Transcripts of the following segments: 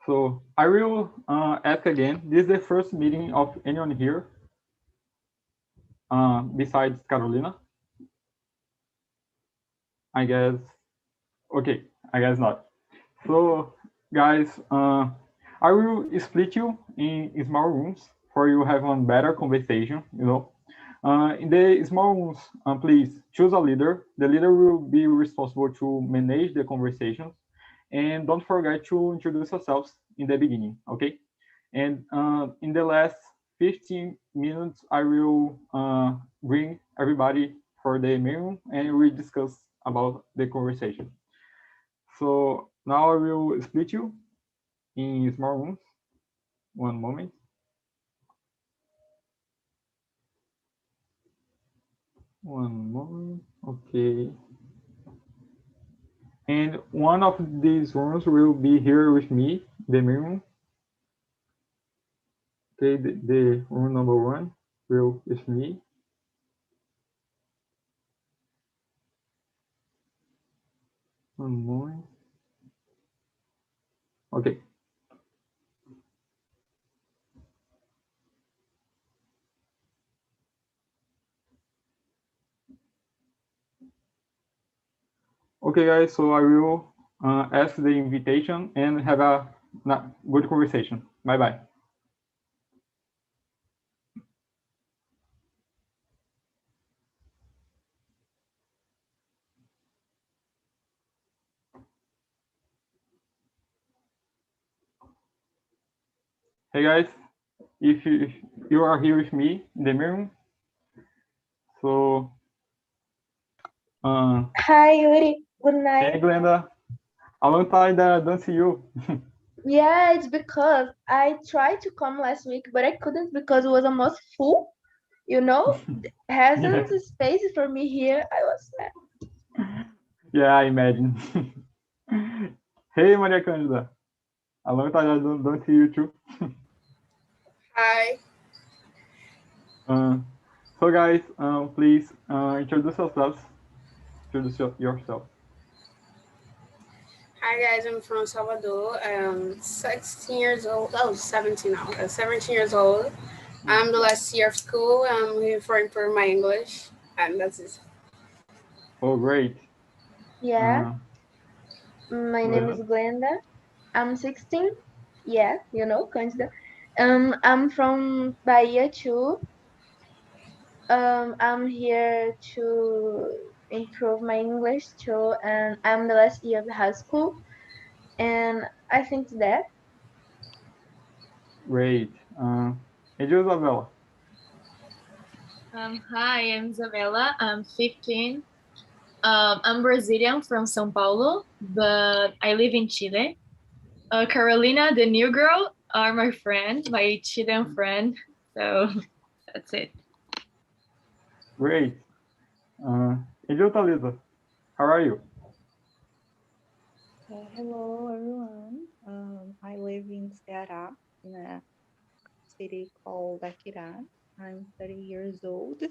So I will ask again. This is the first meeting of anyone here besides Carolina. I guess. Okay, I guess not. So guys, I will split you in small rooms for you have a better conversation. In the small rooms, please choose a leader. The leader will be responsible to manage the conversations, and don't forget to introduce yourselves in the beginning. Okay, and in the last 15 minutes, I will bring everybody for the main room, and we discuss about the conversation. So now I will split you in small rooms. One moment. One moment. Okay. And one of these rooms will be here with me, the main room. Okay, the room number one will with me. One moment. Okay. Okay, guys, so I will ask the invitation and have a good conversation. Bye-bye. Hey, guys, if you are here with me in the main room, so... Hi, Yuri. Good night. Hey, Glenda. A long time that I don't see you. Yeah, it's because I tried to come last week, but I couldn't because it was almost full. Hasn't space for me here. I was sad. Yeah, I imagine. Hey, Maria Cândida. A long time I don't see you too. Hi. So guys, please introduce yourselves. Introduce yourself. Hi guys, I'm from Salvador. I'm 16 years old. Oh, 17 now. I'm 17 years old. I'm the last year of school. I'm here for improve my English. And that's it. Oh, great. Yeah. My name is Glenda. I'm 16. Yeah, Cândida. I'm from Bahia too. I'm here to improve my English too, and I'm the last year of high school, and I think that. Great. And you, Isabella? Hi, I'm Isabella. I'm 15. I'm Brazilian from São Paulo, but I live in Chile. Carolina, the new girl, are my friend, my Chilean friend. So that's it. Great. And you, Thalita? How are you? Hello, everyone. I live in Ceará, in a city called Akira. I'm 30 years old.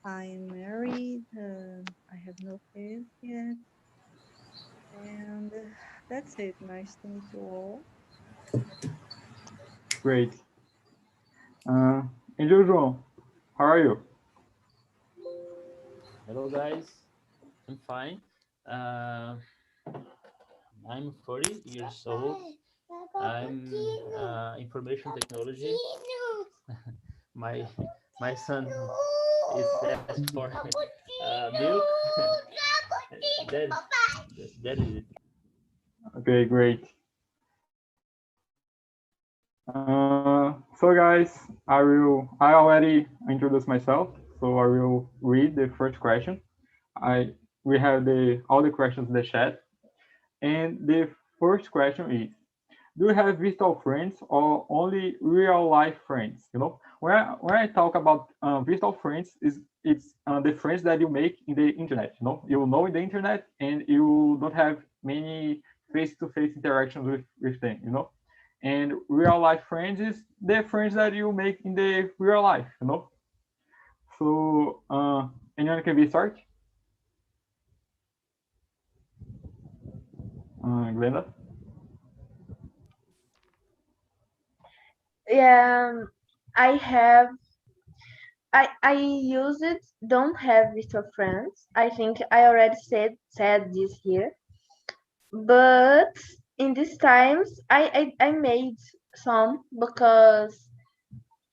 I'm married. I have no kids yet. And that's it. Nice to meet you all. Great. And you, João? How are you? Hello, guys. I'm fine. I'm 40 years old. I'm information technology. my son is asking for milk. that is it. Okay, great. So guys, I already introduced myself, so I will read the first question. We have all the questions in the chat, and the first question is: do you have virtual friends or only real life friends? When I talk about virtual friends, it's the friends that you make in the internet. You know in the internet, and you don't have many face-to-face interactions with them. And real life friends is the friends that you make in the real life. So anyone can be start. Glenda. Yeah, I have. I use it. Don't have virtual friends. I think I already said this here. But in these times, I made some because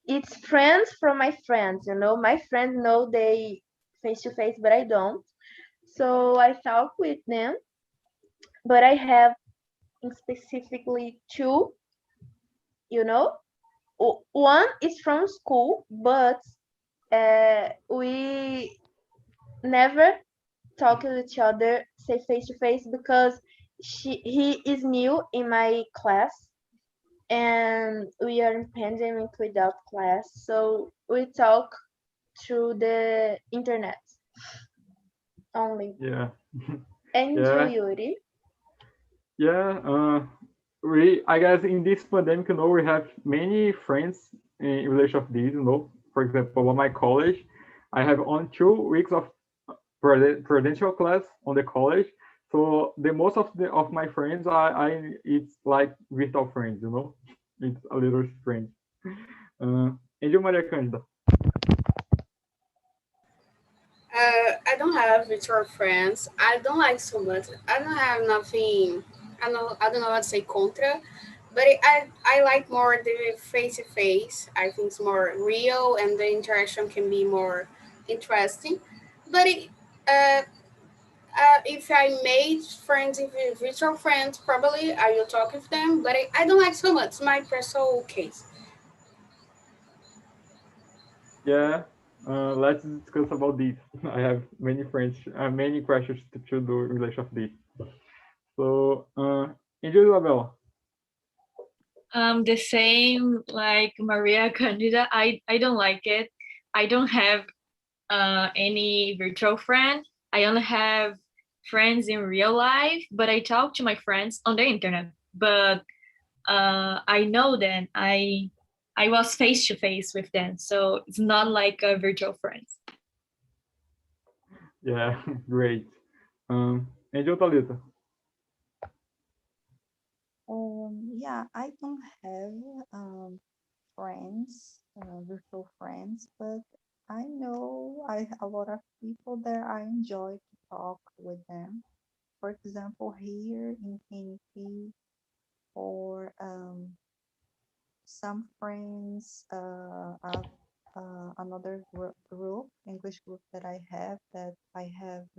it's friends from my friends. You know, my friends know they face to face, but I don't. So I talk with them. But I have specifically two. You know, one is from school, but we never talk to each other, say face to face, because he is new in my class, and we are in pandemic without class, so we talk through the internet only. Yeah. And you, Yeah. Yuri? Yeah. I guess in this pandemic, we have many friends in relation of this, For example, on my college, I have on 2 weeks of prudential class on the college. So the most of my friends I it's like virtual friends. It's a little strange. And you, Maria Candida? I don't have virtual friends. I don't like so much. I don't have nothing. I don't know what to say contra, but I like more the face to face. I think it's more real and the interaction can be more interesting. But if I made friends with virtual friends, probably I will talk with them. But I don't like so much. My personal case. Yeah. Let's discuss about this. I have many friends, many questions to do in relation of this. So, and you, Isabella? The same like Maria Candida. I don't like it. I don't have any virtual friend. I only have friends in real life, but I talk to my friends on the internet. But I know them. I was face to face with them, so it's not like a virtual friends. Yeah, great. And you, Thalita? Yeah, I don't have friends, virtual friends, but I know a lot of people that I enjoy to talk with them. For example, here in Tennessee, or some friends, another group, English group that I have, that I have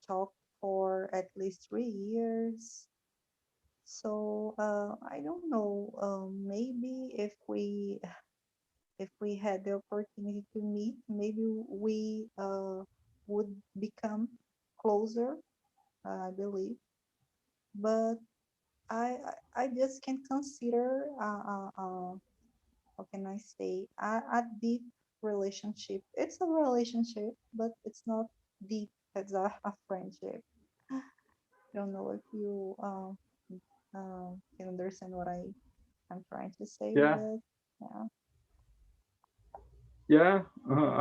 talked for at least 3 years. So I don't know. Maybe if we had the opportunity to meet, maybe we would become closer. I believe, but I just can consider how can I say a deep relationship. It's a relationship, but it's not deep as a friendship. Don't know if you can understand what I'm trying to say, Yeah, but yeah. yeah.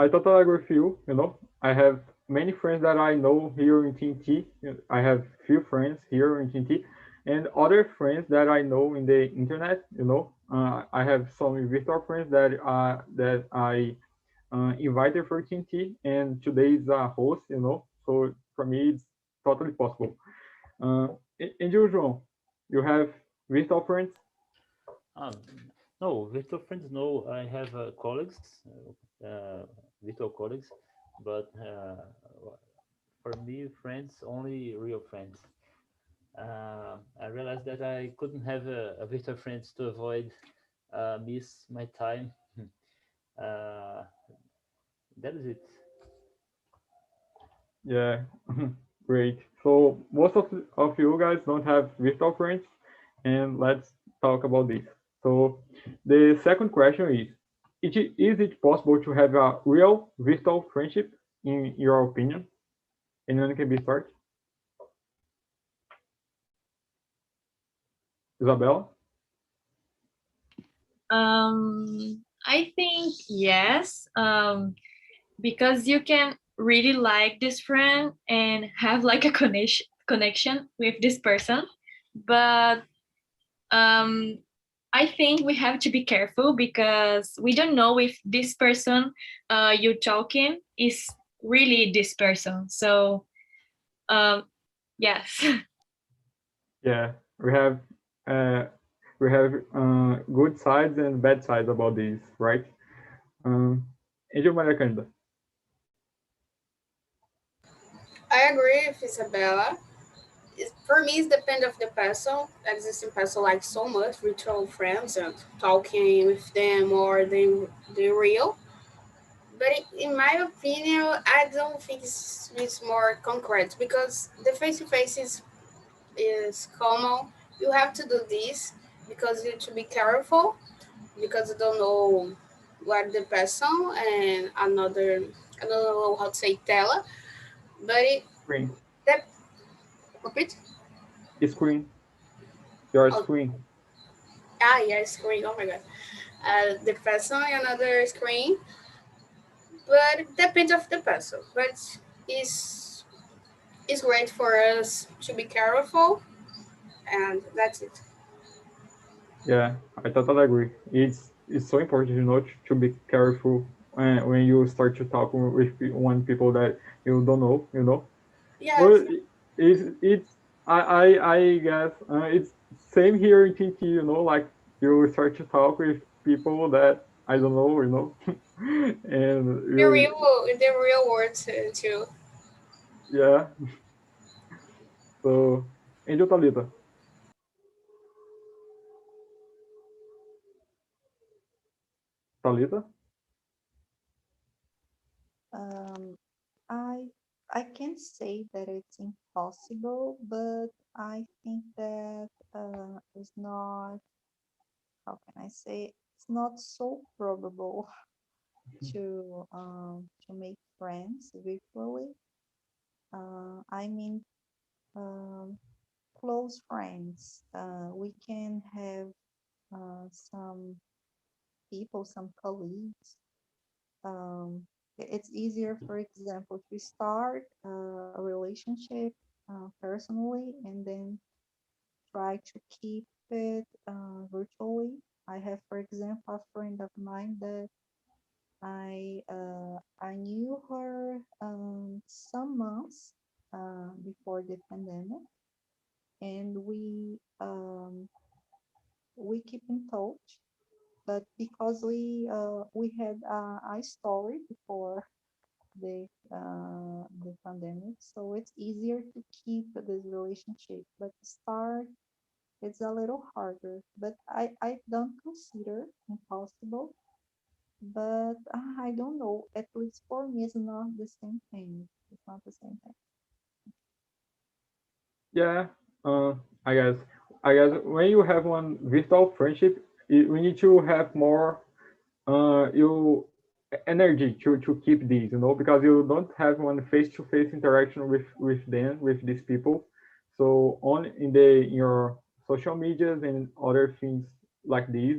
I totally agree with you. I have many friends that I know here in TNT. I have few friends here in TNT, and other friends that I know in the internet. I have some virtual friends that I invited for TNT, and today is a host. So for me, it's totally possible. And you, João, you have virtual friends? Um, no, virtual friends. No, I have colleagues, virtual colleagues, but for me, friends only real friends. I realized that I couldn't have a virtual friends to avoid miss my time. uh, that is it. Yeah, great. So most of you guys don't have virtual friends, and let's talk about this. So the second question is it possible to have a real virtual friendship in your opinion? Anyone can be start? Isabella? I think yes, because you can really like this friend and have like a connection with this person, but um, I think we have to be careful because we don't know if this person you're talking is really this person. So, yes. Yeah, we have uh, good sides and bad sides about these, right? Angel Maria Candida. I agree with Isabella. For me, it depends of the person. Existing person like so much virtual friends and talking with them more than the real. But in my opinion, I don't think it's more concrete because the face to face is common. You have to do this because you have to be careful because you don't know what the person and another I don't know how to say tela, but Screen. that repeat. Screen. Your Oh, screen. yeah, screen. Oh my god. The person another screen, but it depends of the person. But it's it's great for us to be careful, and that's it. Yeah, I totally agree. It's so important, to be careful when you start to talk with one people that you don't know. Yes, But it's I guess it's same here in TT, like you start to talk with people that I don't know, and you the real world too. yeah. So Angel Talita, Talita, Um, I I can't say that it's impossible, but I think that it's not, how can I say, it's not so probable to make friends virtually. I mean, um, close friends. We can have some people, some colleagues. It's easier, for example, to start a relationship personally and then try to keep it virtually. I have, for example, a friend of mine that I knew her some months before the pandemic, and we keep in touch. But because we had a story before the pandemic, so it's easier to keep this relationship. But start, it's a little harder. But I don't consider impossible. But I don't know. At least for me, it's not the same thing. It's not the same thing. yeah. Uh, I guess when you have one virtual friendship, we need to have more you energy to keep these, because you don't have one face-to-face interaction with these people. So on in your social medias and other things like these.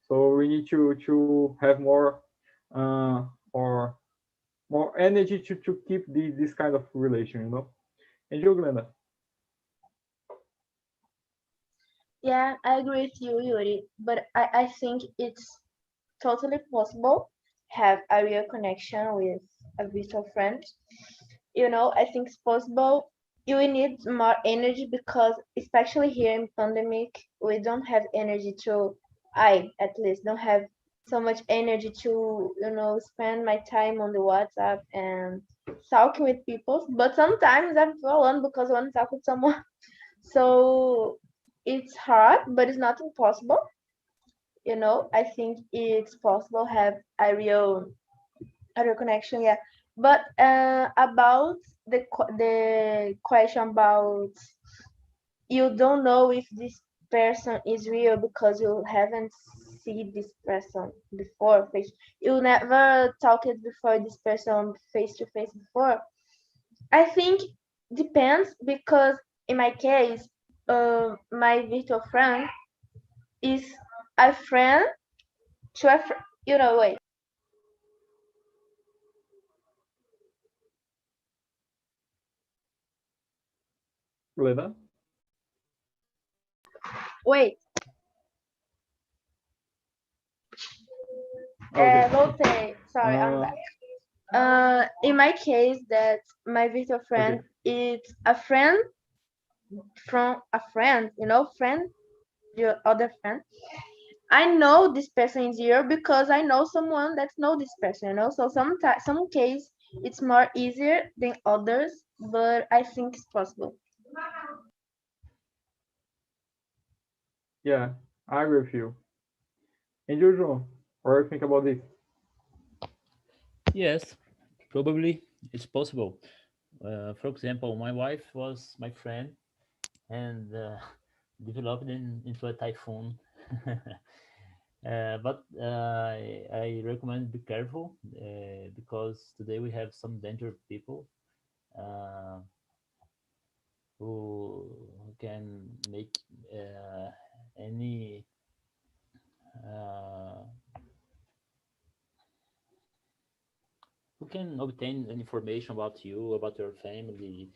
So we need to have more uh, or more energy to keep this kind of relation. And you, Glenda. Yeah, I agree with you, Yuri. But I think it's totally possible have a real connection with a virtual friend. I think it's possible. You will need more energy because, especially here in pandemic, we don't have energy to. I at least don't have so much energy to spend my time on the WhatsApp and talking with people. But sometimes I feel alone because I want to talk with someone. So it's hard, but it's not impossible. I think it's possible have a real connection, yeah. But about the question about you don't know if this person is real because you haven't seen this person before face. You never talked before this person face to face before. I think depends because in my case, my virtual friend is a friend to a friend. Wait. Glenda. Wait. Okay. Voltei. Sorry, I'm back. In my case, that my virtual friend is a friend from a friend, friend, your other friend. I know this person is here because I know someone that know this person. So sometimes, some case it's more easier than others, but I think it's possible. Yeah, I agree with you. And you, João, what do you think about this? Yes, probably it's possible. For example, my wife was my friend and developed into a typhoon. I recommend be careful because today we have some dangerous people uh, who can make any uh, who can obtain information about you, about your family.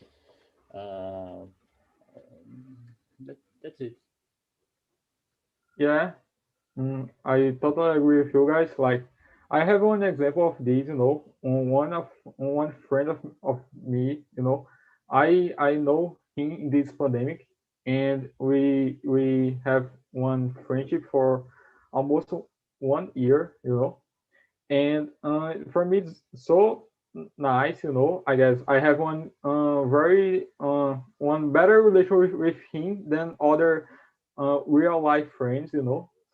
Uh, that's it. Yeah, I totally agree with you guys. Like, I have one example of this, on one friend of me, I know him in this pandemic, and we have one friendship for almost 1 year, and for me it's so nice, I guess I have one better relationship with him than other real life friends,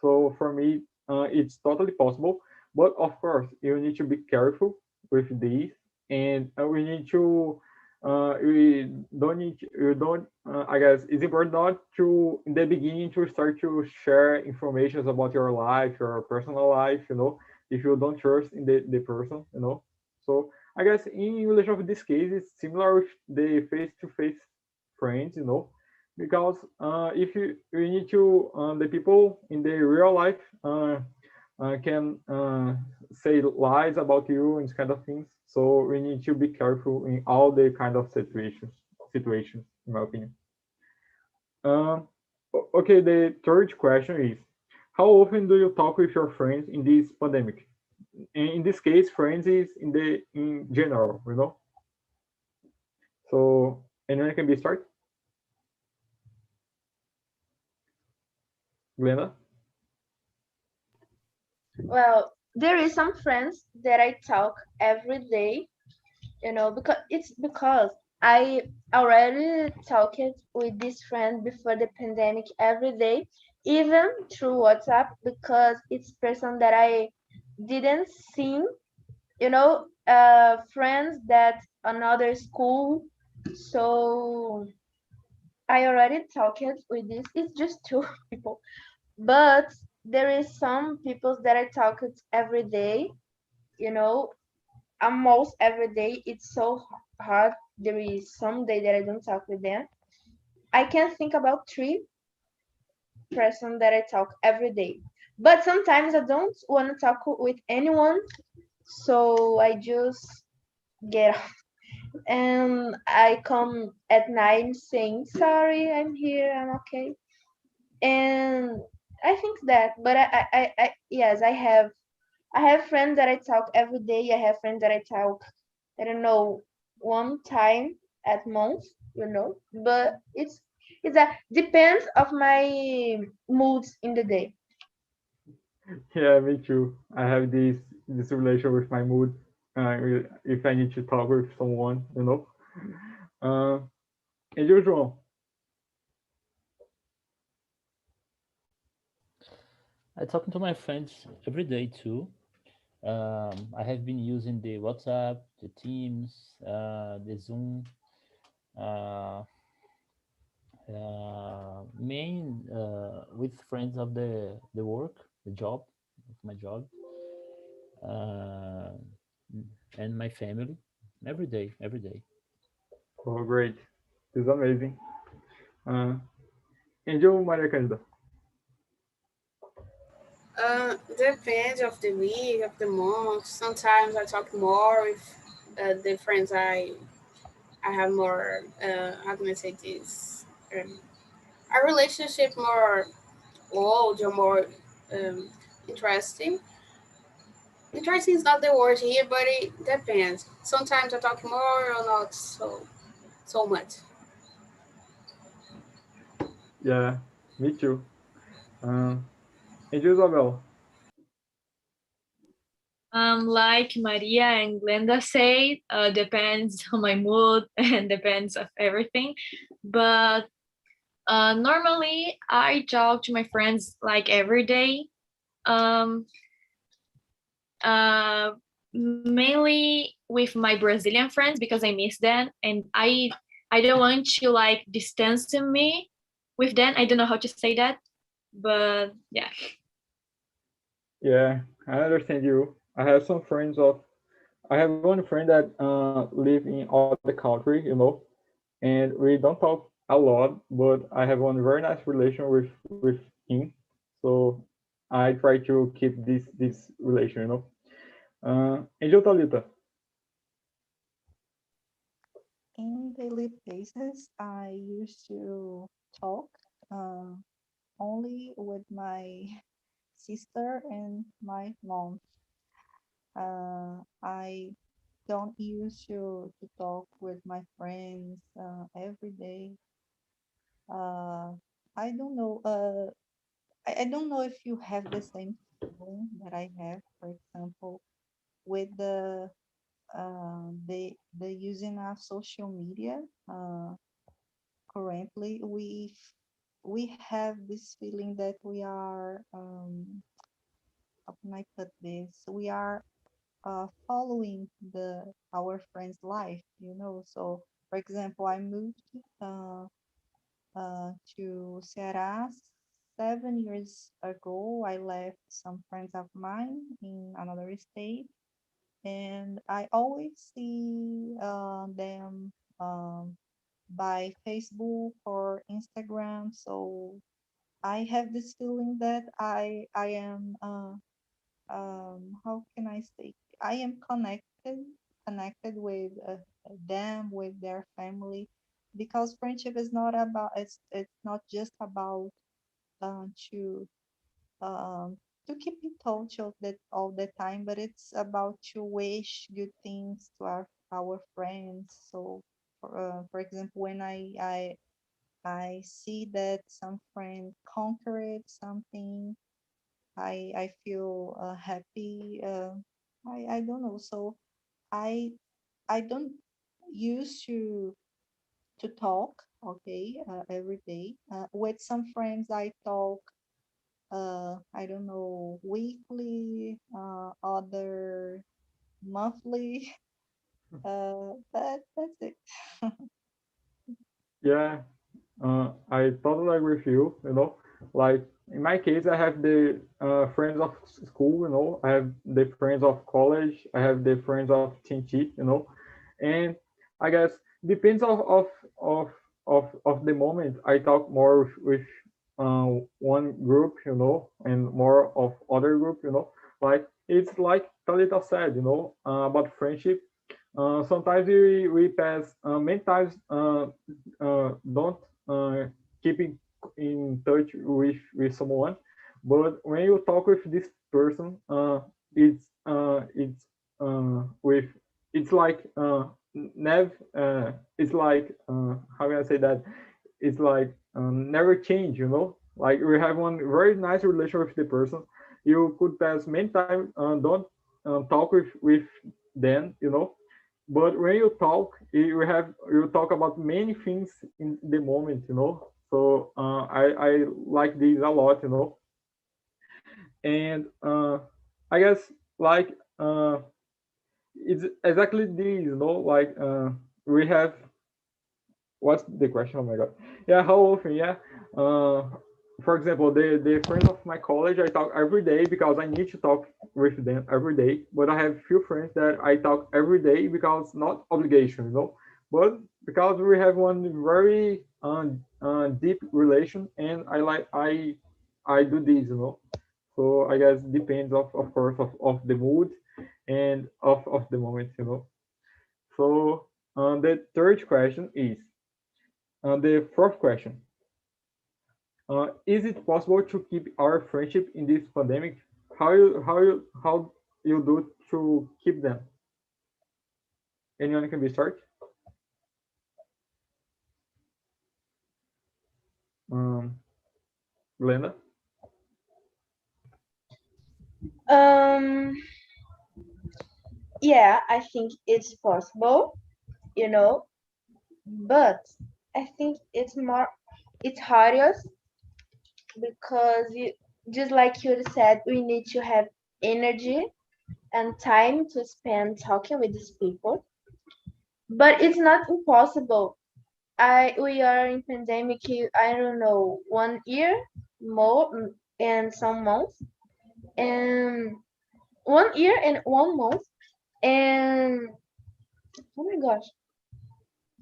so for me it's totally possible, but of course you need to be careful with this, and we don't need you don't I guess it's important not to in the beginning to start to share information about your personal life, if you don't trust in the person, So I guess in relation with this case, it's similar with the face-to-face friends, because if you need to the people in the real life can say lies about you and kind of things. So we need to be careful in all the kind of situations, in my opinion. Okay, the third question is, how often do you talk with your friends in this pandemic? In this case, friends is in general, So anyone can be start. Glenda. Well, there is some friends that I talk every day, because I already talked with this friend before the pandemic every day, even through WhatsApp, because it's person that I didn't see, friends that another school. So I already talked with this. It's just two people, but there is some people that I talk with every day, you know, almost every day. It's so hard. There is some day that I don't talk with them. I can think about three person that I talk every day. But sometimes I don't want to talk with anyone, so I just get up and I come at night saying sorry, I'm here, I'm okay. And I think that, but yes, I have friends that I talk every day. I have friends that I talk, I don't know, one time at month, but it's a depends of my moods in the day. Yeah, me too. I have this relation with my mood. If I need to talk with someone, Uh, and usual. I talking to my friends every day too. I have been using the WhatsApp, the Teams, the Zoom, uh, main with friends of the work, the job, of my job, uh, and my family. Every day, every day. Oh, great. This is amazing. Uh, and you, Maria Candida. Depends of the week, of the month. Sometimes I talk more with the friends I have more. How can I say this? A relationship more old or more interesting. Interesting is not the word here, but it depends. Sometimes I talk more or not so much. Yeah, me too. And you, Isabel? Like Maria and Glenda say, depends on my mood and depends of everything. But normally I talk to my friends like every day. Um, Mainly with my Brazilian friends because I miss them and I don't want to like distance me with them. I don't know how to say that, but yeah. Yeah, I understand you. I have some friends of. I have one friend that live in other country, and we don't talk a lot, but I have one very nice relation with him. So I try to keep this relation. And you, Thalita? In daily basis, I used to talk uh, only with my sister and my mom. I don't use to talk with my friends every day. Uh, I don't know. I don't know if you have the same feeling that I have. For example, with the using of social media. Currently, we have this feeling that we are how can I put this? We are following the our friend's life. So for example, I moved uh, to Ceará 7 years ago. I left some friends of mine in another state, and I always see them by Facebook or Instagram. So I have this feeling that I am how can I say, I am connected with them, with their family, because friendship is not about, it's not just about uh, to um to keep in touch of that all the time, but it's about to wish good things to our friends. So for example, when I see that some friend conquered something, I feel happy. I don't know. So I I don't used to talk, okay, every day. With some friends, I talk. I don't know, weekly, other monthly. That's it. Yeah, I totally agree with you. Like in my case, I have the friends of school. I have the friends of college. I have the friends of TNT. And I guess depends of the moment. I talk more with one group. And more of other group. Like it's like Talita said. About friendship. Sometimes we pass many times don't keep in touch with someone, but when you talk with this person, with it's like never it's like how can I say that, it's like never change. Like we have one very nice relation with the person. You could pass many times don't talk with them. But when you talk, you talk about many things in the moment. So I like this a lot. And I guess like it's exactly this. Like we have, what's the question? Oh my god. Yeah, how often? Yeah. Uh, for example, the friends of my college, I talk every day because I need to talk with them every day. But I have few friends that I talk every day because not obligation, but because we have one very deep relation, and I do this, So I guess depends of course of the mood and of the moment. So the third question is the fourth question. Is it possible to keep our friendship in this pandemic? How you how you how you do to keep them? Anyone can be start. Glenda. Um, yeah, I think it's possible, you know, but I think it's harder because just like you said, we need to have energy and time to spend talking with these people. But it's not impossible. We are in pandemic. I don't know, 1 year more and some months, and 1 year and 1 month, and oh my gosh,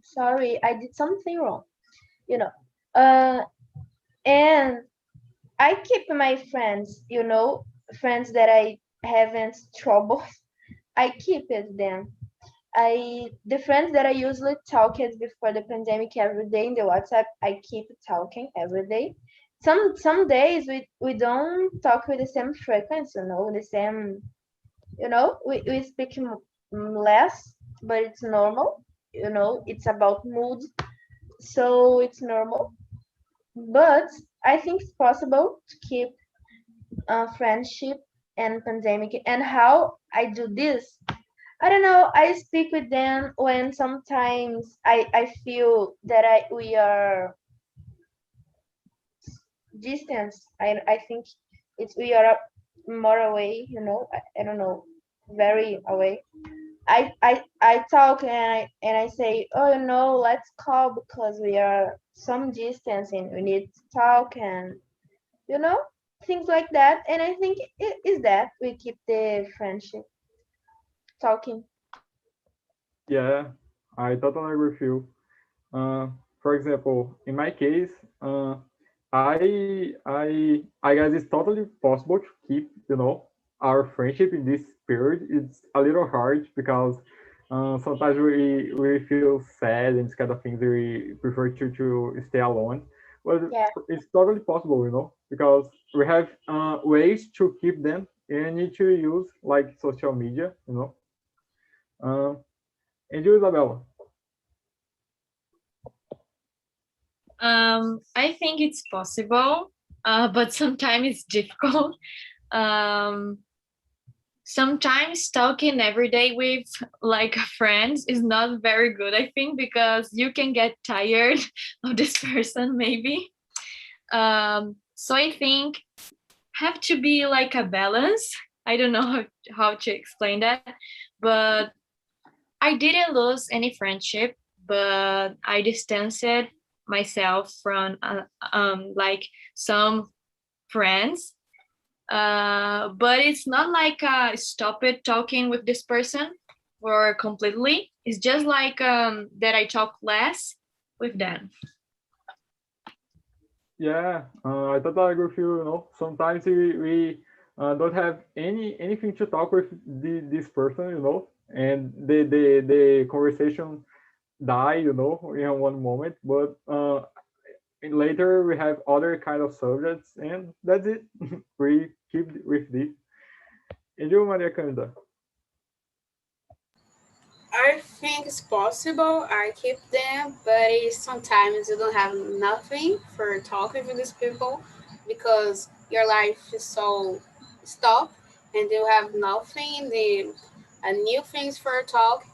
sorry, I did something wrong. You know, uh, and I keep my friends. Friends that I haven't trouble. I keep it them. The friends that I usually talk with before the pandemic every day in the WhatsApp, I keep talking every day. Some days we don't talk with the same frequency, the same, we speak less, but it's normal. It's about mood, so it's normal. But I think it's possible to keep friendship and pandemic. And how I do this, I don't know. I speak with them when sometimes I feel that we are distance. I think we are more away. I don't know, very away. I talk and I say, oh no, let's call because we are some distance and we need to talk and you know things like that. And I think it is that we keep the friendship talking. Yeah, I totally agree with you. For example, in my case, I guess it's totally possible to keep, our friendship in this period. It's a little hard because sometimes we feel sad and this kind of things. We prefer to stay alone, but Yeah. it's totally possible, because we have ways to keep them and need to use like social media, Uh, and you, Isabella. I think it's possible, but sometimes it's difficult. Um, Sometimes talking every day with like friends is not very good, I think, because you can get tired of this person maybe. So I think have to be like a balance. I don't know how to explain that, but I didn't lose any friendship, but I distanced myself from like some friends. But it's not like stop it talking with this person or completely. It's just like that I talk less with them. Yeah, I totally agree with you. Sometimes we don't have anything to talk with this person, and the conversation die, in one moment. But and later we have other kind of subjects, and that's it. We keep with this. And you, Maria Canda. I think it's possible. I keep them, but sometimes you don't have nothing for talking with these people because your life is so stop and you have nothing, the new things for talk,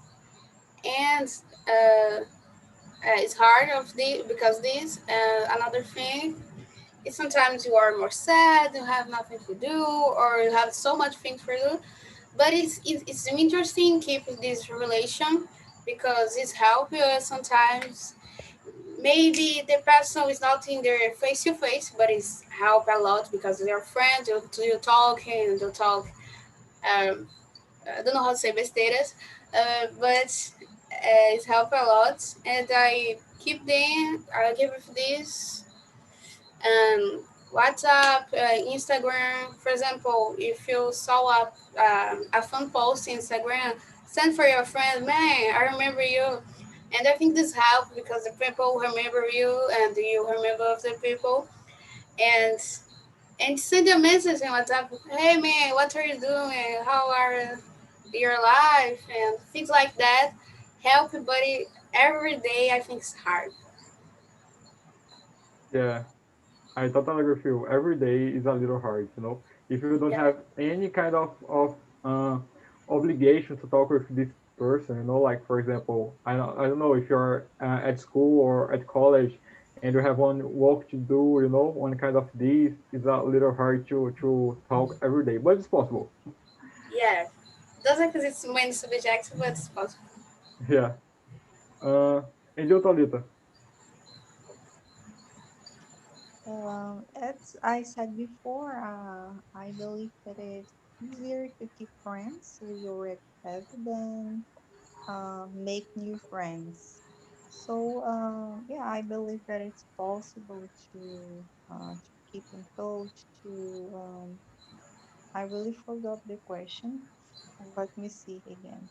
and it's hard of the because this another thing is sometimes you are more sad, you have nothing to do, or you have so much things for you, but it's interesting keep this relation because it's help you sometimes. Maybe the person is not in their face to face, but it's help a lot because they're friends. You talk and you talk. Um, I don't know how to say besteiras, but it's help a lot. And I keep them. I give this WhatsApp, Instagram. For example, if you saw a fun post in Instagram, send for your friend, man, I remember you. And I think this helps because the people remember you and you remember the people. And and send a message on WhatsApp. Hey man, what are you doing? How are your life and things like that. Help, but every day I think it's hard. Yeah, I totally agree with you. Every day is a little hard, you know. If you don't Yeah. have any kind of uh, obligation to talk with this person, you know, like for example, I don't know if you're at school or at college and you have one work to do, you know, one kind of this is a little hard to talk every day, but it's possible. Yeah. Doesn't because it's mainly subjective, but it's possible. Yeah. Uh, and you, Thalita? As I said before, I believe that it's easier to keep friends we already have than make new friends. So yeah, I believe that it's possible to keep in touch. I really forgot the question. Let me see again.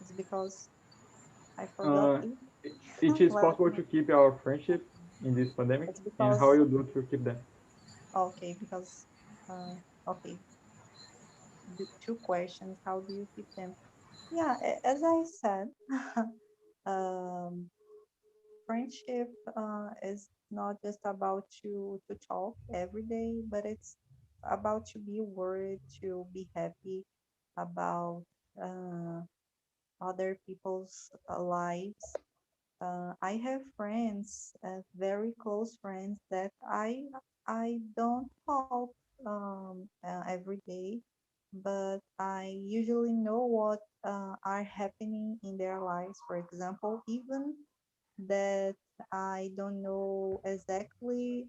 It's because I forgot Uh, it. it is Let possible me. to keep our friendship in this pandemic, It's and how because you do to keep them. okay, because uh, okay, the two questions. How do you keep them? Yeah, as I said, um, friendship is not just about to talk every day, but it's about to be worried, to be happy about uh, other people's lives. I have friends, very close friends that I don't talk every day, but I usually know what are happening in their lives. For example, even that I don't know exactly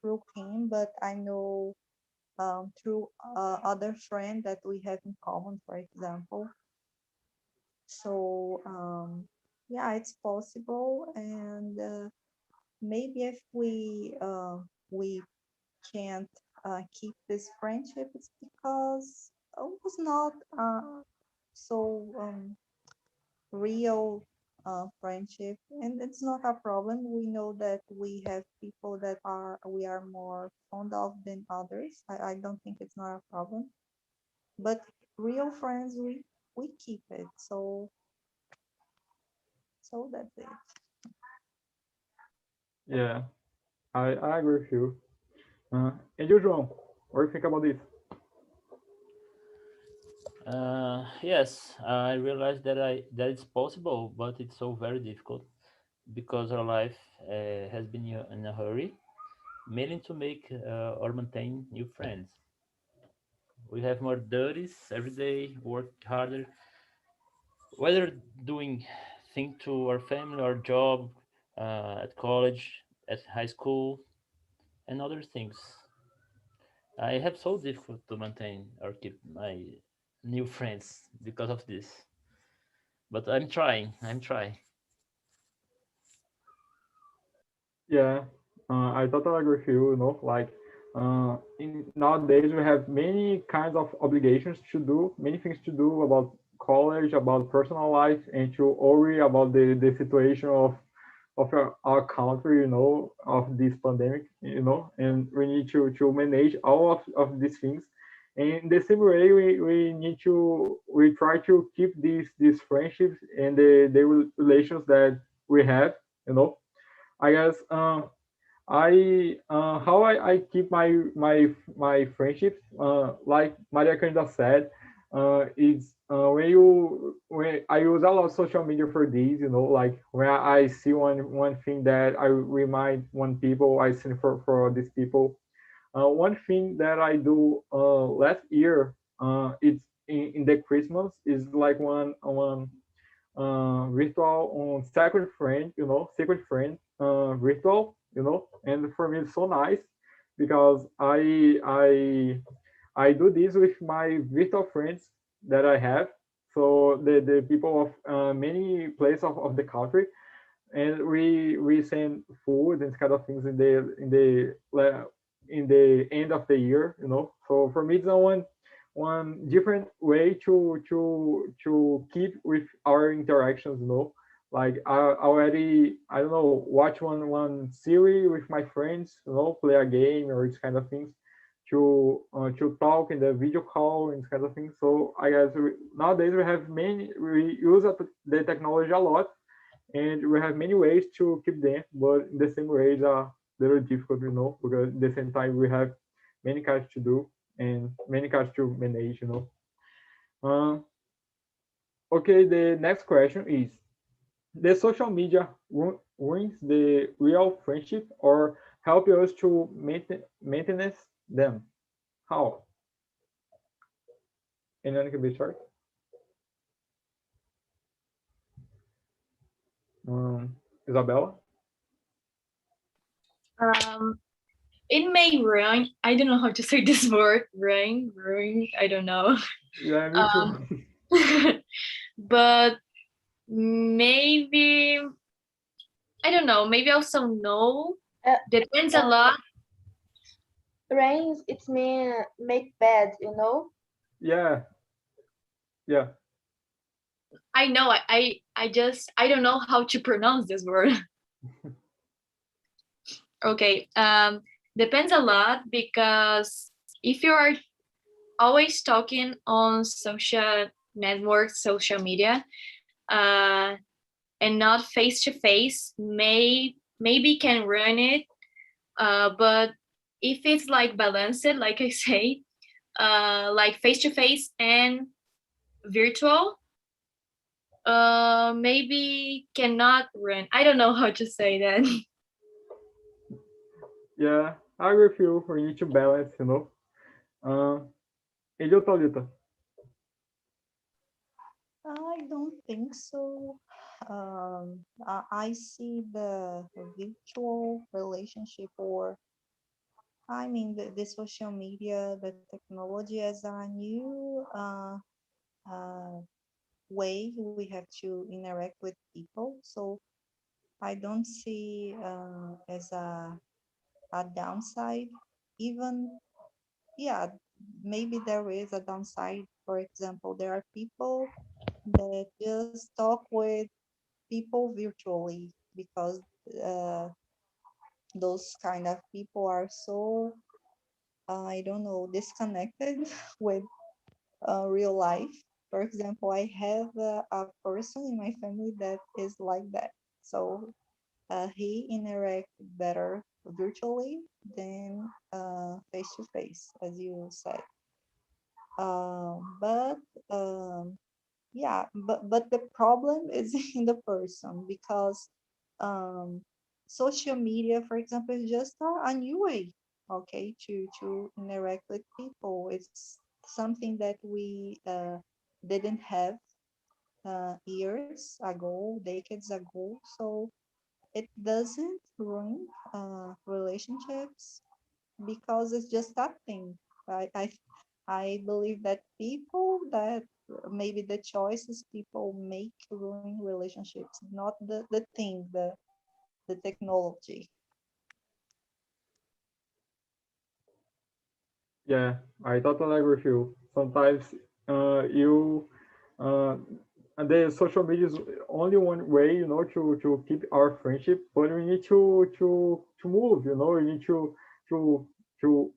through him, but I know through other friend that we have in common, for example. So yeah, it's possible, and maybe if we can't keep this friendship, it's because it was not so real friendship, and it's not a problem. We know that we have people that are we are more fond of than others. I don't think it's not a problem, but real friends we keep it. So that's it. Yeah, I agree with you. And you, João, what do you think about this? Yes, I realized that it's possible, but it's so very difficult because our life has been in a hurry, mainly to make or maintain new friends. We have more duties every day, work harder, whether doing things to our family or job, at college, at high school, and other things. I have so difficult to maintain or keep my new friends because of this. But I'm trying. I'm trying. Yeah, I totally agree with you. You know, like in nowadays we have many kinds of obligations to do, many things to do about college, about personal life, and to worry about the situation of our country, you know, of this pandemic, you know, and we need to manage all of these things. And the same way we try to keep these friendships and the relations that we have, you know. I guess I how I keep my friendships like Maria Candida said is when I use a lot of social media for these, you know, like when I see one thing that I remind one people I send for these people. One thing that I do last year it's in the Christmas is like one virtual on secret friend, you know, secret friend virtual, you know, and for me it's so nice because I do this with my virtual friends that I have. So the people of many places of the country, and we send food and kind of things in the end of the year, you know. So for me, it's one different way to keep with our interactions, you know. Like I already, I don't know, watch one series with my friends, play a game or this kind of things, to talk in the video call and this kind of things. So I guess nowadays we use the technology a lot, and we have many ways to keep them, but in the same way it's a little difficult, because at the same time we have many cards to do and many cards to manage. Uh, okay, the next question is: the social media ruins the real friendship or help us to maintain them? How? Anyone can be short? Isabella? Um, it may ruin. I don't know how to say this word. Ruin. I don't know. Yeah, me too. But maybe I don't know. Maybe also no. Depends a lot. Rains, it's mean make bad, Yeah. I know. I don't know how to pronounce this word. Okay. Depends a lot because if you are always talking on social networks, social media, and not face to face, maybe can ruin it. But if it's like balanced, like I say, like face to face and virtual, maybe cannot ruin. I don't know how to say that. Yeah, I agree with you. We need to balance. And you, Thalita? I don't think so. I see the virtual relationship, or I mean the social media, the technology as a new uh, way we have to interact with people. So I don't see as a downside. Even, yeah, maybe there is a downside. For example, there are people that just talk with people virtually because uh, those kind of people are so, I don't know, disconnected with real life. For example, I have a person in my family that is like that. So he interacts better virtually than face to face, as you said. But yeah, but the problem is in the person because um, social media, for example, is just a new way, okay, to interact with people. It's something that we didn't have years ago, decades ago. So it doesn't ruin relationships because it's just that thing. I believe that people that maybe the choices people make ruin relationships, not the thing, the technology. Yeah, I totally agree with you. Sometimes you uh, and the social media is only one way, to keep our friendship, but we need to move, we need to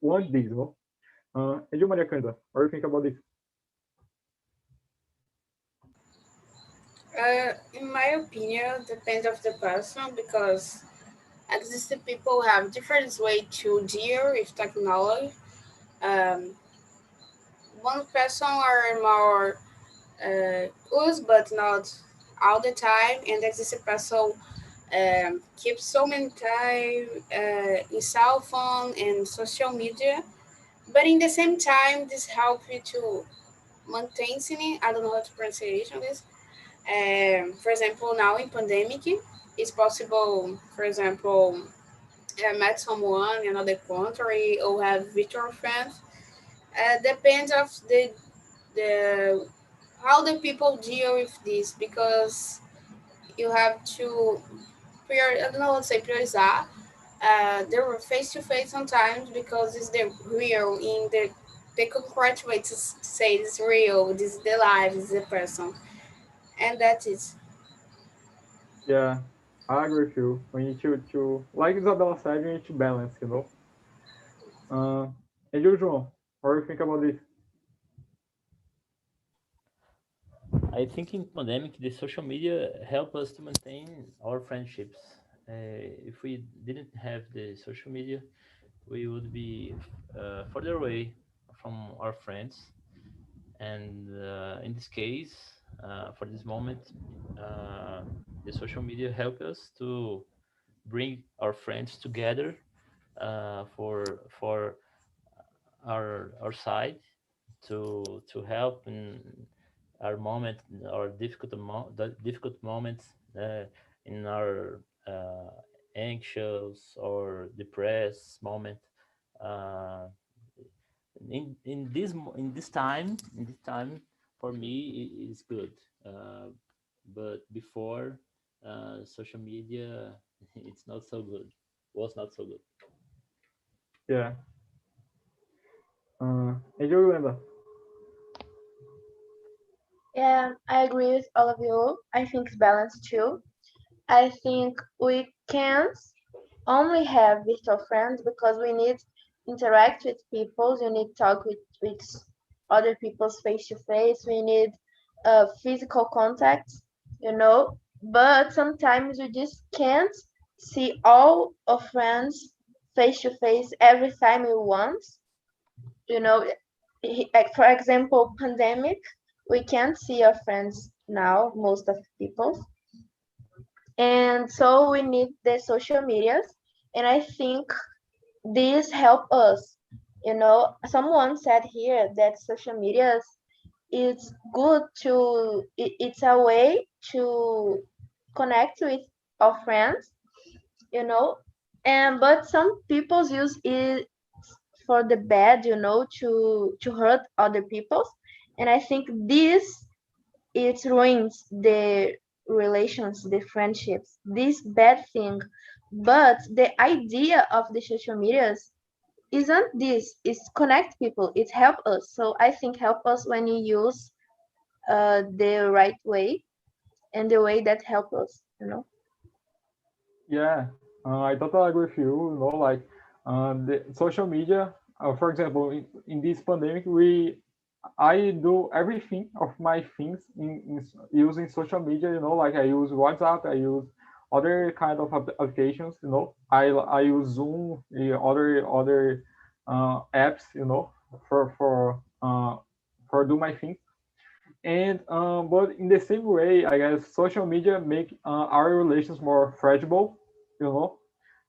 want this. And you, Maria Canda, what do you think about this? In my opinion, depends of the person because existing people have different way to deal with technology. Um, one person are more use, but not all the time, and existing person keep so many time in cell phone and social media. But in the same time, this help you to maintain. I don't know how to pronunciation this. For example, now in pandemic, it's possible. For example, met someone in another country or have virtual friends. Depends of the how the people deal with this because you have to I don't know how to say priorizar. They were face to face sometimes because it's the real in the correct way to say it's real. This is the life, this is the person, and that is. Yeah, I agree with you. We need to like Isabella said, we need to balance, you know. And you, João, what do you think about this? I think in pandemic, the social media help us to maintain our friendships. If we didn't have the social media, we would be further away from our friends. And in this case, for this moment, uh, the social media help us to bring our friends together for our side to help in our moment, our the difficult moments in our anxious or depressed moment. Uh, in this time for me it is good. But before social media, it's not so good. Was not so good. Yeah. And you, Linda? Yeah, I agree with all of you. I think it's balanced too. I think we can't only have virtual friends because we need interact with people. You need talk with other people's face to face. We need physical contact, you know. But sometimes we just can't see all of friends face to face every time we want. You know, like for example, pandemic, we can't see our friends now, most of people, and so we need the social medias, and I think these help us. You know, someone said here that social medias is good to it's a way to connect with our friends, you know, and but some people use it for the bad, you know, to hurt other people, and I think this it ruins the relations, the friendships, this bad thing. But the idea of the social medias isn't this, it's connect people, it help us. So I think help us when you use the right way and the way that help us, you know. Yeah, I totally agree with you. You know, like the social media. For example, in this pandemic, I do everything of my things in using social media. You know, like I use WhatsApp, I use other kind of applications. You know, I use Zoom, other apps. You know, for do my things. And but in the same way, I guess social media make our relations more fragile. You know,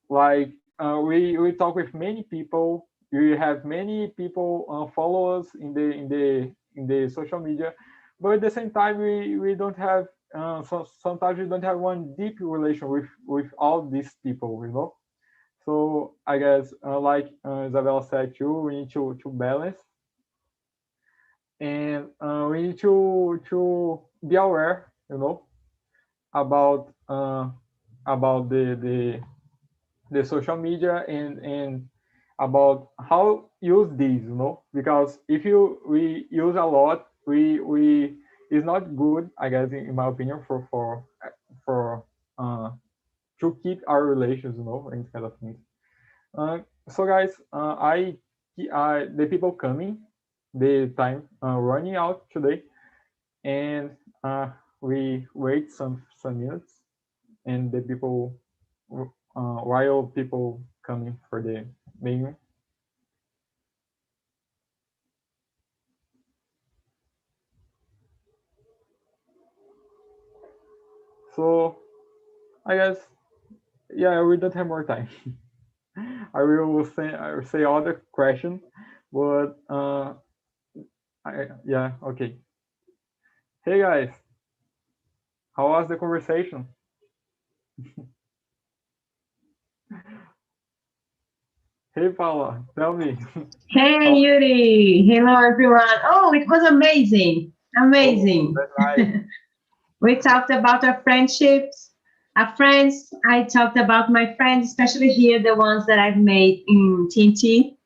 like we talk with many people. We have many people follow us in the social media, but at the same time, we don't have. Sometimes we don't have one deep relation with all these people. You know, so I guess like Isabella said too, we need to balance, and we need to be aware, you know, about the social media, and about how use these, you know, because if you we use a lot, we is not good, I guess, in my opinion, for uh, to keep our relations, you know, and kind of things. So guys, the people coming, the time running out today, and we wait some minutes, and the people while people coming for the menu. So I guess, yeah, we don't have more time. I will say other question, but yeah, okay. Hey guys, how was the conversation? Hey Paula, tell me. Hey, How, Yuri. Hello, everyone. Oh, it was amazing. oh, Amazing. that's nice. We talked about our friendships, our friends. I talked about my friends, especially here, the ones that I've made in TNT.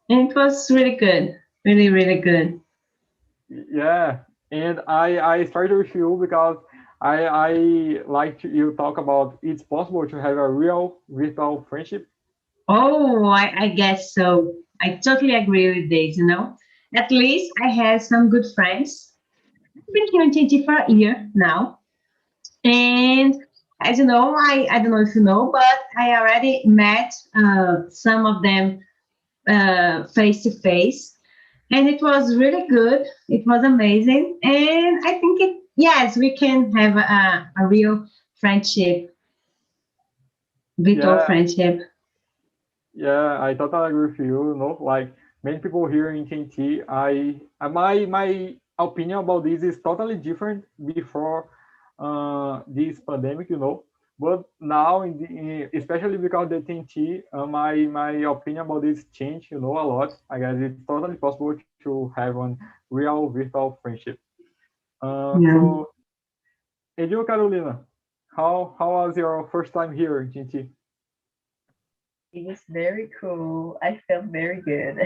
And it was really good. Really, really good. Yeah, and I started with you because I like you talk about it's possible to have a real virtual friendship. Oh, I guess so. I totally agree with this, you know. At least I have some good friends. I've been here in TT for a year now. And as you know, I don't know if you know, but I already met some of them face to face. And it was really good. It was amazing. And I think yes, we can have a real friendship, virtual Yeah, friendship. yeah, I totally agree with you. You know, like many people here in TNT, my opinion about this is totally different before this pandemic. You know, but now especially because the TNT, my opinion about this changed. You know, a lot. I guess it's totally possible to have one real virtual friendship. Yeah. So, and you, Carolina, how was your first time here in TNT? It was very cool. I felt very good.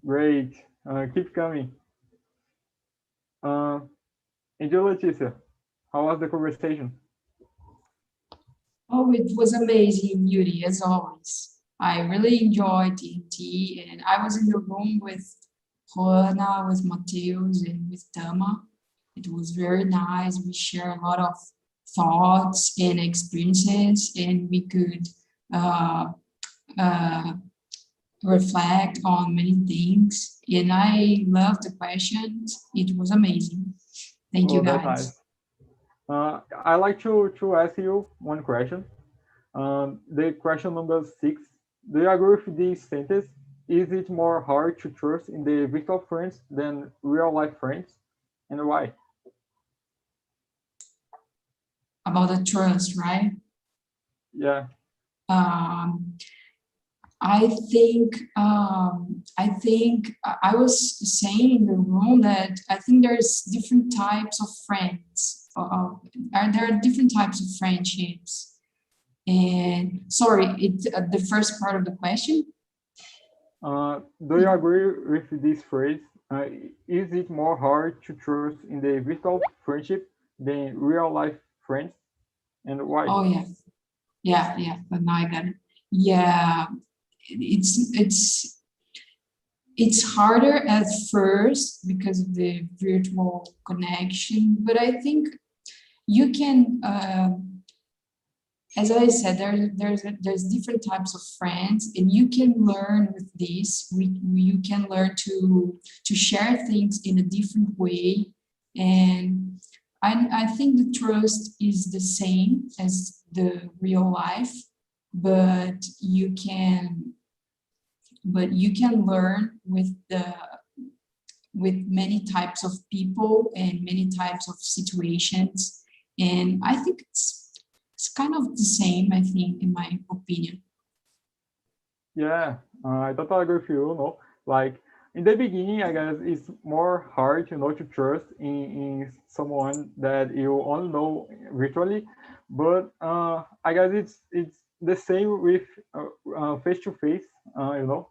Great. Keep coming. Uh, and you, Leticia, how was the conversation? Oh, it was amazing, Yuri, as always. I really enjoyed TNT, and I was in the room with Juana, with Mateus, and with Tama. It was very nice. We shared a lot of thoughts and experiences, and we could uh, uh, reflect on many things. And I loved the questions. It was amazing. Thank you, Oh, that's guys. nice. I like to ask you one question. The question number 6. Do you agree with this sentence? Is it more hard to trust in the virtual friends than real life friends, and why? About the trust, right? Yeah, Um, I was saying in the room that I think there's different types of friends. There are different types of friendships. And sorry, it's the first part of the question. do you agree with this phrase? Is it more hard to trust in the virtual friendship than real life friends, and why? Oh yeah. But now I got it. Yeah, it's harder at first because of the virtual connection, but I think you can. As I said, there's different types of friends, and you can learn with this. You can learn to share things in a different way, and I think the trust is the same as the real life, but you can learn with many types of people and many types of situations, and I think it's kind of the same, I think, in my opinion. Yeah, I totally agree with you. No, like in the beginning, I guess it's more hard, to trust in someone that you only know virtually. But I guess it's the same with face to face.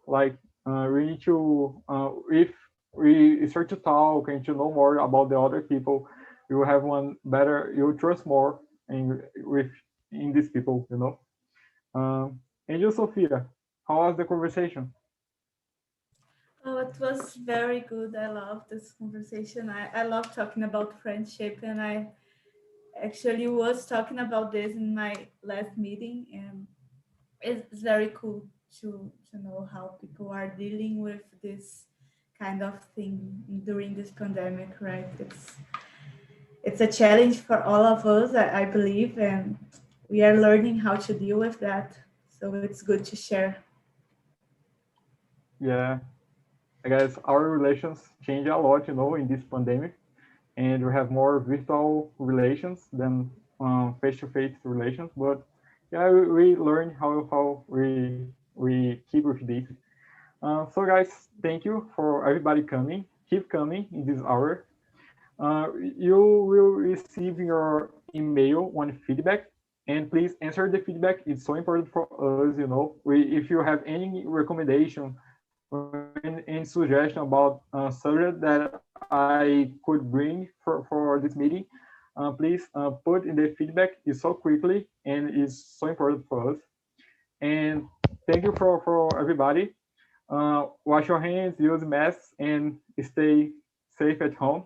Like we need to if we start to talk and to know more about the other people, you will have one better. You trust more in these people. And you, Sophia, how was the conversation? Oh, it was very good. I love this conversation. I love talking about friendship, and I actually was talking about this in my last meeting, and it's very cool to know how people are dealing with this kind of thing during this pandemic, right? It's a challenge for all of us, I believe, and we are learning how to deal with that. So it's good to share. Yeah, I guess our relations change a lot, in this pandemic, and we have more virtual relations than face-to-face relations. But yeah, we learn how we keep with this. So guys, thank you for everybody coming. Keep coming in this hour. You will receive your email on feedback, and please answer the feedback. It's so important for us. If you have any recommendation or any suggestion about subject that I could bring for this meeting, please put in the feedback. It's so quickly and it's so important for us. And thank you for everybody. Wash your hands, use masks, and stay safe at home.